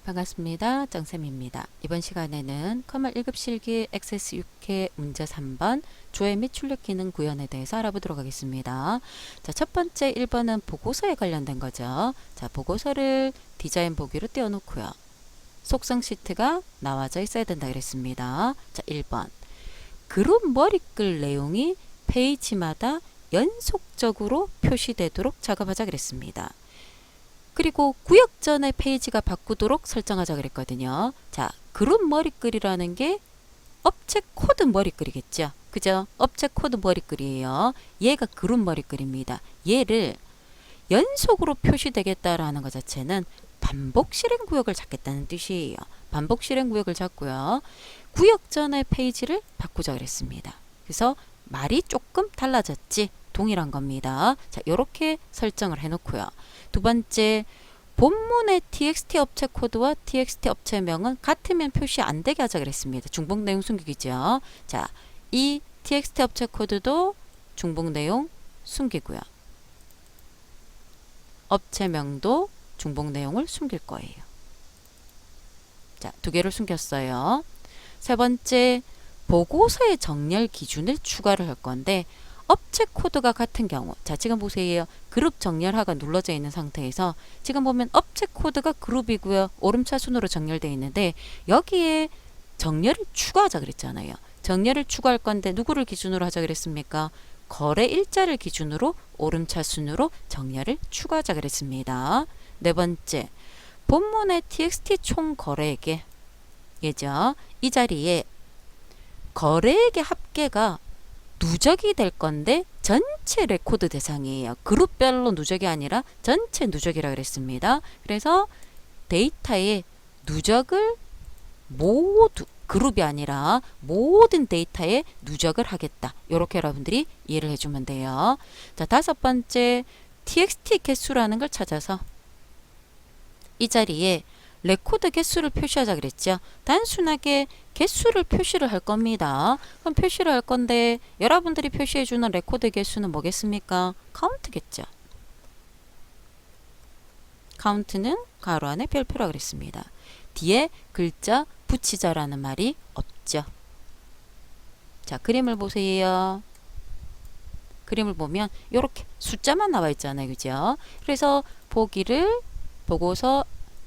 반갑습니다. 정쌤입니다. 이번 시간에는 커말 1급 실기 액세스 6회 문제 3번 조회 및 출력 기능 구현에 대해서 알아보도록 하겠습니다. 자, 첫 번째 1번은 보고서에 관련된 거죠. 자, 보고서를 디자인 보기로 띄워놓고요. 속성 시트가 나와져 있어야 된다 그랬습니다. 자, 1번. 그룹 머리글 내용이 페이지마다 연속적으로 표시되도록 작업하자 그랬습니다. 그리고 구역 전의 페이지가 바꾸도록 설정하자 그랬거든요. 자, 그룹 머리글이라는 게 업체 코드 머리글이겠죠. 그죠? 업체 코드 머리글이에요. 얘가 그룹 머리글입니다. 얘를 연속으로 표시되겠다라는 것 자체는 반복 실행 구역을 잡겠다는 뜻이에요. 반복 실행 구역을 잡고요. 구역 전의 페이지를 바꾸자 그랬습니다. 그래서 말이 조금 달라졌지 동일한 겁니다. 자, 요렇게 설정을 해놓고요. 두 번째, 본문의 txt 업체 코드와 txt 업체명은 같으면 표시 안 되게 하자 그랬습니다. 중복 내용 숨기기죠. 자, 이 txt 업체 코드도 중복 내용 숨기고요. 업체명도 중복 내용을 숨길 거예요. 자, 두 개를 숨겼어요. 세 번째, 보고서의 정렬 기준을 추가를 할 건데 업체 코드가 같은 경우, 자, 지금 보세요. 그룹 정렬하가 눌러져 있는 상태에서 지금 보면 업체 코드가 그룹이고요. 오름차 순으로 정렬되어 있는데 여기에 정렬을 추가하자 그랬잖아요. 정렬을 추가할 건데 누구를 기준으로 하자 그랬습니까? 거래 일자를 기준으로 오름차 순으로 정렬을 추가하자 그랬습니다. 네 번째, 본문의 txt 총 거래액에 예죠. 이 자리에 거래액의 합계가 누적이 될 건데 전체 레코드 대상이에요. 그룹별로 누적이 아니라 전체 누적이라 그랬습니다. 그래서 데이터의 누적을 모두 그룹이 아니라 모든 데이터에 누적을 하겠다. 이렇게 여러분들이 이해를 해주면 돼요. 자, 다섯 번째, txt 개수라는 걸 찾아서 이 자리에 레코드 개수를 표시하자 그랬죠. 단순하게 개수를 표시를 할 겁니다. 그럼 표시를 할 건데 여러분들이 표시해주는 레코드 개수는 뭐겠습니까? 카운트겠죠. 카운트는 가로 안에 별표라 그랬습니다. 뒤에 글자 붙이자라는 말이 없죠. 자, 그림을 보세요. 그림을 보면 이렇게 숫자만 나와 있잖아요. 그죠? 그래서 보고서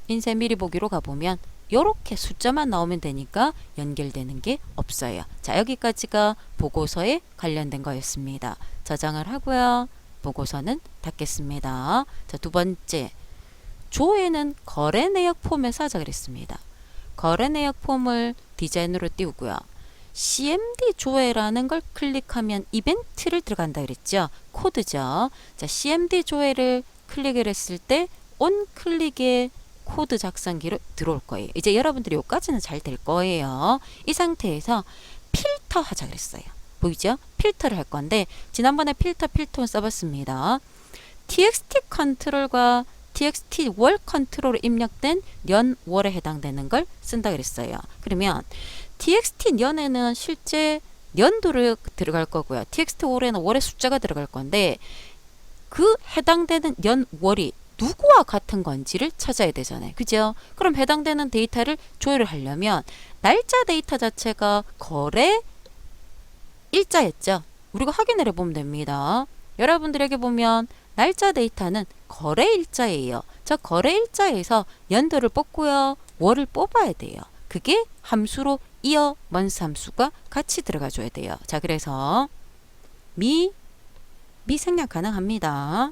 인쇄 미리 보기로 가보면 이렇게 숫자만 나오면 되니까 연결되는 게 없어요. 자, 여기까지가 보고서에 관련된 거였습니다. 저장을 하고요. 보고서는 닫겠습니다. 자, 두 번째, 조회는 거래 내역 폼에서 하자 그랬습니다. 거래 내역 폼을 디자인으로 띄우고요. CMD 조회라는 걸 클릭하면 이벤트를 들어간다 그랬죠. 코드죠. 자, CMD 조회를 클릭을 했을 때 온 클릭에 코드 작성기로 들어올 거예요. 이제 여러분들이 여기까지는 잘 될 거예요. 이 상태에서 필터 하자 그랬어요. 보이죠? 필터를 할 건데 지난번에 필터를 써봤습니다. txt 컨트롤과 txt 월 컨트롤로 입력된 년, 월에 해당되는 걸 쓴다 그랬어요. 그러면 txt 년에는 실제 년도를 들어갈 거고요. txt 월에는 월의 숫자가 들어갈 건데 그 해당되는 년, 월이 누구와 같은 건지를 찾아야 되잖아요. 그죠? 그럼 해당되는 데이터를 조회를 하려면 날짜 데이터 자체가 거래 일자였죠. 우리가 확인을 해보면 됩니다. 여러분들에게 보면 날짜 데이터는 거래 일자예요. 저 거래 일자에서 연도를 뽑고요. 월을 뽑아야 돼요. 그게 함수로 이어 먼스 함수가 같이 들어가 줘야 돼요. 자, 그래서 미 생략 가능합니다.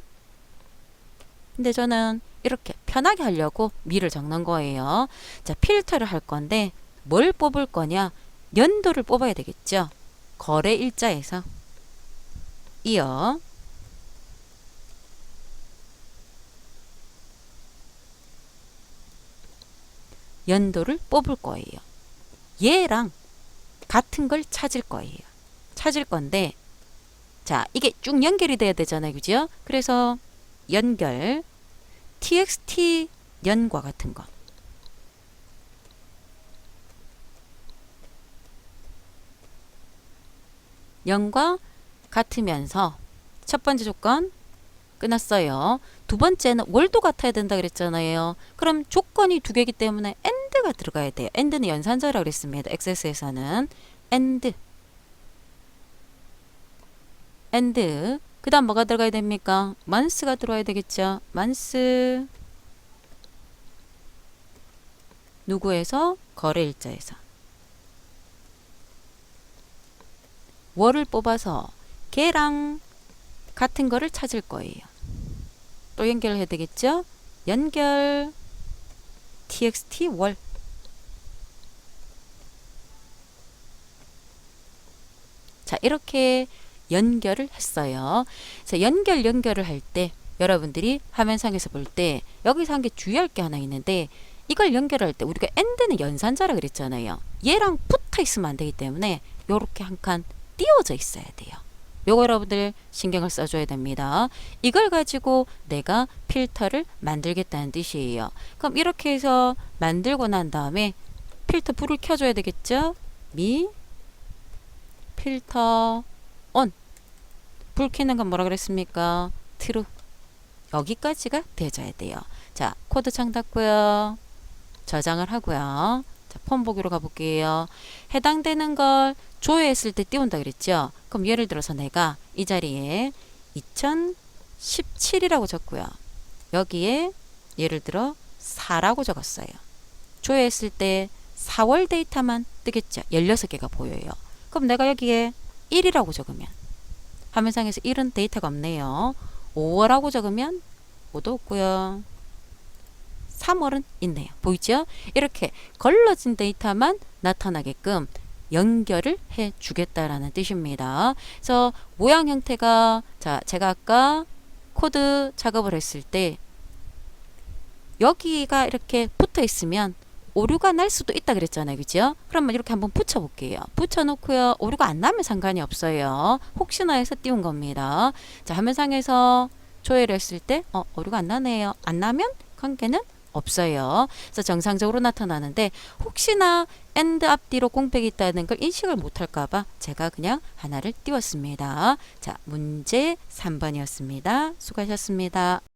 근데 저는 이렇게 편하게 하려고 미를 적는 거예요. 자, 필터를 할 건데 뭘 뽑을 거냐? 연도를 뽑아야 되겠죠. 거래 일자에서 이어 연도를 뽑을 거예요. 얘랑 같은 걸 찾을 거예요. 찾을 건데 자, 이게 쭉 연결이 돼야 되잖아요. 그죠? 그래서 연결 txt 년과 같은 거 년과 같으면서 첫 번째 조건 끝났어요. 두 번째는 월도 같아야 된다 그랬잖아요. 그럼 조건이 두 개이기 때문에 and가 들어가야 돼요. and는 연산자라고 그랬습니다. XS에서는 and 그 다음 뭐가 들어가야 됩니까? months가 들어와야 되겠죠. months 누구에서? 거래일자에서 월을 뽑아서 걔랑 같은 거를 찾을 거예요. 또 연결해야 되겠죠? 연결 txt 월 자 이렇게 연결을 했어요. 자 연결을 할 때 여러분들이 화면상에서 볼 때 여기서 한 개 주의할 게 하나 있는데 이걸 연결할 때 우리가 and는 연산자라 그랬잖아요. 얘랑 붙어 있으면 안 되기 때문에 요렇게 한 칸 띄워져 있어야 돼요. 요거 여러분들 신경을 써줘야 됩니다. 이걸 가지고 내가 필터를 만들겠다는 뜻이에요. 그럼 이렇게 해서 만들고 난 다음에 필터 불을 켜줘야 되겠죠? 미 필터 온. 불 켜는 건 뭐라 그랬습니까? 트루. 여기까지가 돼줘야 돼요. 자, 코드 창 닫고요. 저장을 하고요. 자, 폰 보기로 가볼게요. 해당되는 걸 조회했을 때 띄운다 그랬죠? 그럼 예를 들어서 내가 이 자리에 2017이라고 적고요. 여기에 예를 들어 4라고 적었어요. 조회했을 때 4월 데이터만 뜨겠죠? 16개가 보여요. 그럼 내가 여기에 1이라고 적으면 화면상에서 1은 데이터가 없네요. 5월하고 적으면 5도 없고요. 3월은 있네요. 보이죠? 이렇게 걸러진 데이터만 나타나게끔 연결을 해 주겠다라는 뜻입니다. 그래서 모양 형태가 자 제가 아까 코드 작업을 했을 때 여기가 이렇게 붙어 있으면 오류가 날 수도 있다 그랬잖아요. 그죠? 그러면 이렇게 한번 붙여 볼게요. 붙여 놓고요. 오류가 안 나면 상관이 없어요. 혹시나 해서 띄운 겁니다. 자, 화면상에서 조회를 했을 때 오류가 안 나네요. 안 나면 관계는 없어요. 그래서 정상적으로 나타나는데 혹시나 and 앞뒤로 공백이 있다는 걸 인식을 못할까 봐 제가 그냥 하나를 띄웠습니다. 자, 문제 3번이었습니다. 수고하셨습니다.